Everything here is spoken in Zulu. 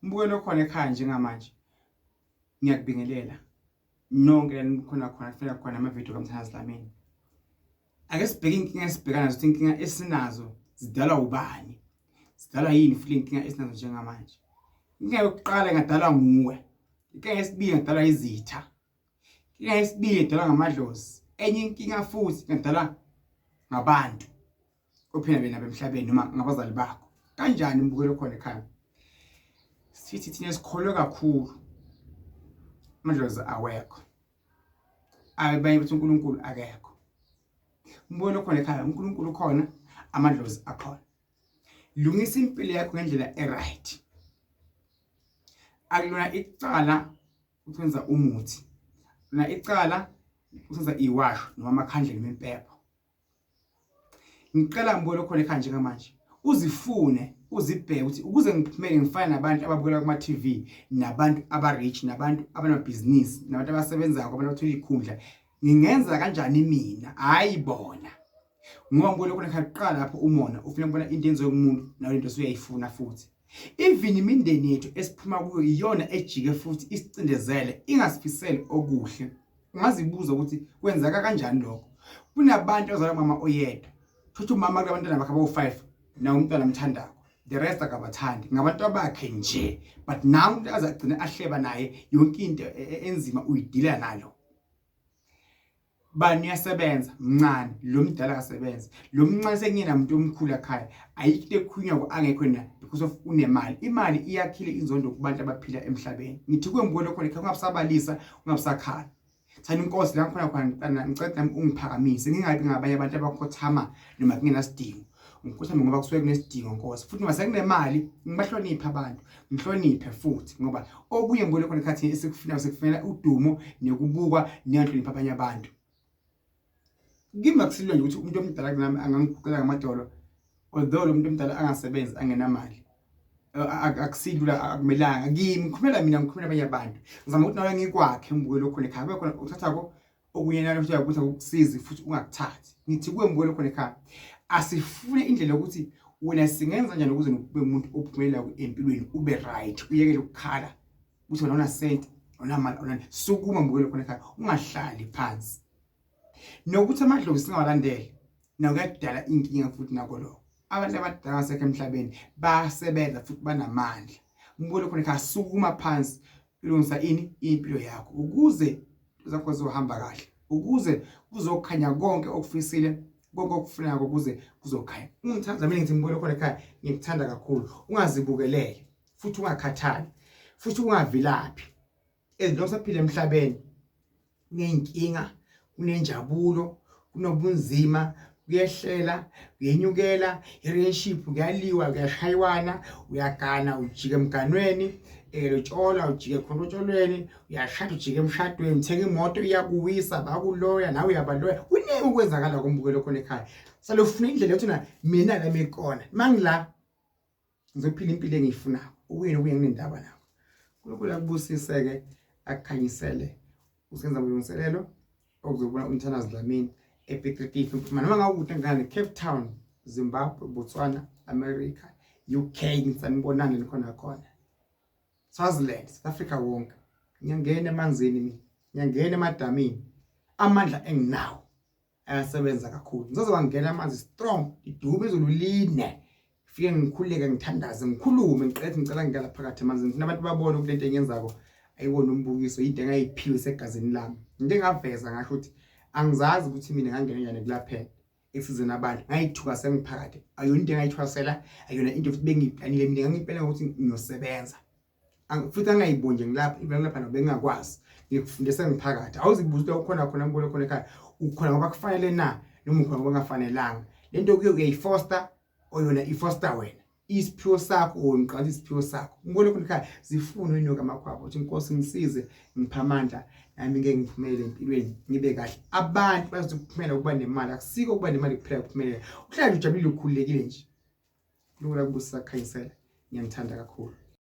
Mbukelo khona ekhaya njengamanje. Ngiyakubingelela. Nonke khona kufanele khona ama-video kaMthandazi Dlamini. Ake sibheke inkinga esibhekana nazo, inkinga esinazo zidalwa ubani? Zidalwa yini futhi inkinga esinazo njengamanje? Inkinga yokuqala ingadalwa nguwe. Inkinga yesibili ingadalwa izitha. Inkinga yesibili idalwa ngamadlozi. Enye inkinga futhi ingadalwa ngabantu ophila bena emhlabeni noma ngabazali bakho. Kanjani mbukelo khona ekhaya? Sithi thina sikholwe kakhulu amadlozi awekho. Abaye bathi uNkulunkulu akekho. Mbukelo khona ekhaya, uNkulunkulu khona, amadlozi akhona. Lungisa impilo yakho ngendlela eright. Akulona icala ukwenza umuthi. Lona icala ukwenza iwasho noma amakhandlela empepho. Ngicela mbukelo khona ekhaya njengamanje. Uzifune, uzibheke ukuthi ukuze ngiphumele ngifana nabantu ababukela kuma TV, nabantu aba-rich, nabantu abanamabhizinisi, nabantu abasebenzayo, abantu abathola ikhundla, ngingenza kanjani mina? Hayi bona. Ngoba mbukelo khona ekhaya kuqala lapho umona ufuna ukubona into enziwe kumuntu nayo into usuyayifuna futhi. Even imindeni yethu esiphuma kuyo iyona ejike futhi isicindezele, ingasifisele okuhle. Ungazibuza ukuthi kwenzeka kanjani lokho. Kunabantu abazalwa mama oyedwa. Futhi umama kulabantwana bakhe abo5 na umntwana amthandako. The rest akabathandi. Ngabantu abakhe nje. But now umuntu azagcina ahleba naye yonke into enzima uyidila nalo. Bani uyasebenza mncane, lo mdala akasebenza. Lo mncane sengiyena umuntu omkhulu ekhaya. Ayikho ekhunywa angekho na because of unemali. Imali iyakhile inzondo kubantu abaphila emhlabeni. Ngithi kwembukelo khona ekhaya ungabisabalisa, ungabisakhala. Thana inkosi la khona ngicela ungiphakamise. Ngingabi ngabanye abantu abakhothama noma kungenasidingo. Ngikhothama ngoba kusuke kunesidingo nkosi. Futhi uma sekunemali, ngibahloniphe abantu. Ngihloniphe futhi ngoba okunye mbukelo khona ekhathi esikufuna udumo nekubukwa neyanhlonipha abanye abantu. Ngimba kusilwe nje ukuthi umuntu omdala kunami angangiguqela ngamadolo. Although lo muntu omdala angasebenzi angenamali. Akusilula akumelanga. Ngikhulumela mina ngikhulumela abanye abantu. Ngizama ukuthi nawe ngikwakhe mbukelo khona ekhaya. Kube khona uthatha ko okunye nalo futhi ukuthi ukusiza futhi ungakuthathi. Ngithi kuwe mbukelo khona ekhaya. Asifune indlela ukuthi wena singenza njani ukuze ube umuntu ophumelela empilweni ube right. Uyekele ukukhala. Uthi wena una sent, una mali, una sukuma mbukelo khona ekhaya. Ungahlali phansi. Nokuthi amadlozi singawalandeli nawo kuyadala inkinga futhi nako lokho. Abantu abadala ngasekho emhlabeni basebenza futhi banamandla. Mbukelo khona ekhaya sukuma phansi ulungisa impilo yakho ukuze zakho zizohamba kahle. Ukuze kuzokhanya konke okufisile, konke okufunayo ukuze kuzokhanya. Ungithanda mina ngithi mbukelo khona ekhaya ngikuthanda kakhulu. Ungazibukelele futhi ungakhathali. Futhi ungavilaphi. Ezinto saphila emhlabeni kunenkinga, kunenjabulo, kunobunzima, kuyehlela, kuyenyukela, i-relationship kuyaliwa, kuyashayiwana, uyagana, ujike emganweni, utshola, ujike khona utsholweni, uyashada ujike emshadweni, thenga imoto iyakuwisa, bakuloya, nawe uyabaloya. Kuningi okwenzakala kombukelo khona ekhaya. Salofuna indlela yokuthi mina nami ikona. Mangila ngizophila impilo engiyifunayo. Ukuyini kunendaba nawo. uNkulunkulu akubusise-ke akukhanyisele usenza ulungiselelo okuzobona uMthandazi Dlamini ePitritifi mfuma noma ngawukuthi ngane Cape Town, Zimbabwe, Botswana, America, UK ngisanibonana khona. Swaziland, South Africa wonke. Ngiyangena emanzini mina. Ngiyangena emadamini. Amandla enginawo ayasebenza kakhulu. Ngizoba ngena amanzi strong, idume izululine. Fike ngikhuleke ngithandaze ngikhulume ngiqethe ngicela ngingala phakathi emanzini. Nabantu babone ukuthi lento engiyenzako ayibona umbukiso into engayiphiwe segazini lami. Into engaveza ngasho ukuthi angizazi ukuthi mina ngangena njani kulaphela eksizeni abantu ngayithuka sengiphakathi. Ayona into engayithwasela, ayona into futhi bengiplanile mina ngangiplanela ukuthi ngiyosebenza. Futhi angayiboni nje ngilapha ngilapha nobengakwazi ngikufundisa ngiphakathi. Awuzibuza ukuthi khona mbolo khona ekhaya ukhona ngoba kufanele na noma ukhona ngoba ngafanelanga. Lento kuyifoster oyona ifoster wena. Isiphiwo sakho onqala isiphiwo sakho. Mbolo khona ekhaya zifuna inyoka amakhwapha ukuthi inkosi ngisize ngipha amandla nami ngeke ngiphumelele empilweni ngibe kahle. Abantu bazokuphumela ukuba nemali akusiko ukuba nemali kuphela kuphumelela. Uhlala ujabulile ukhululekile nje. UNkulunkulu akubusisa khanyisela. Ngiyamthanda kakhulu.